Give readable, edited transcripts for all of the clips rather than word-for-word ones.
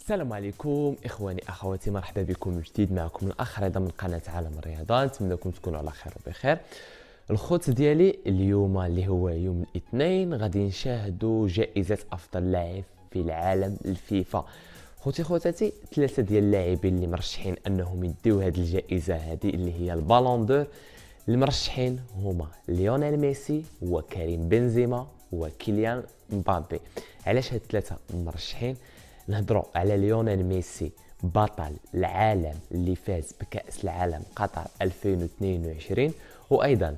السلام عليكم اخواني اخواتي، مرحبا بكم من جديد. معكم الاخ رضا من قناه عالم الرياضه. نتمنىكم تكونوا على خير وبخير. الخوت ديالي اليوم اللي هو يوم الاثنين غادي نشاهدوا جائزه افضل لاعب في العالم الفيفا. خوتي خواتاتي، ثلاثه ديال اللاعبين اللي مرشحين انهم يديو هذه الجائزه هذه اللي هي البالون دور. المرشحين هما ليونيل ميسي وكريم بنزيما وكيليان مبابي. علاش هاد الثلاثه مرشحين؟ نهضروا على ليونيل ميسي بطل العالم اللي فاز بكأس العالم قطر 2022، وايضا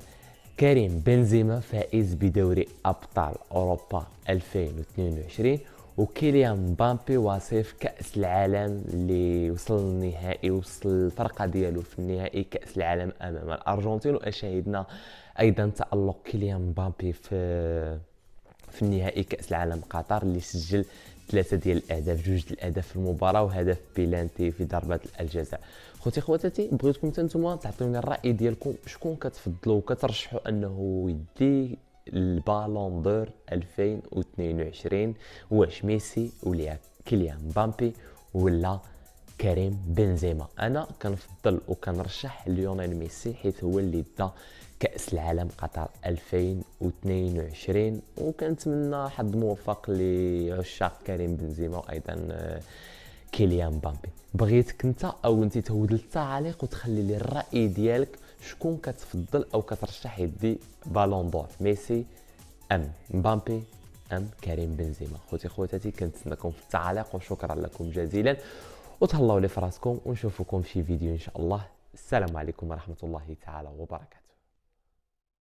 كريم بنزيما فائز بدوري ابطال اوروبا 2022، وكيليان مبابي وصيف كأس العالم اللي وصل النهائي، وصل الفرقة ديالو في النهائي كأس العالم امام الارجنتين. وشاهدنا ايضا تألق كيليان مبابي في النهائي كأس العالم قطر اللي سجل ثلاثه ديال الاهداف، جوج الاهداف في المباراه وهدف بيلانتي في ضربه الجزاء. خوتي خواتاتي، بغيتكم نتوما تعطيوني الراي ديالكم، شكون كتفضلوا وكترشحوا انه يدي البالون دور 2022؟ واش ميسي ولا كيليان مبابي ولا كريم بنزيما؟ انا كنفضل وكنرشح ليونيل ميسي، حيث هو اللي دا كأس العالم قطر 2022، وكنتمنى حظ موفق لعشاق كريم بنزيما وايضا كيليان مبابي. بغيتك انت او انت تهود التعليق وتخلي لي الراي ديالك، شكون كتفضل او كترشح يدي بالون دور، ميسي ام مبابي ام كريم بنزيما؟ خوتي خواتاتي، كنتسناكم في التعليق وشكرا لكم جزيلا، وتهلاو لي فراسكم، ونشوفكم في فيديو ان شاء الله. السلام عليكم ورحمه الله تعالى وبركاته.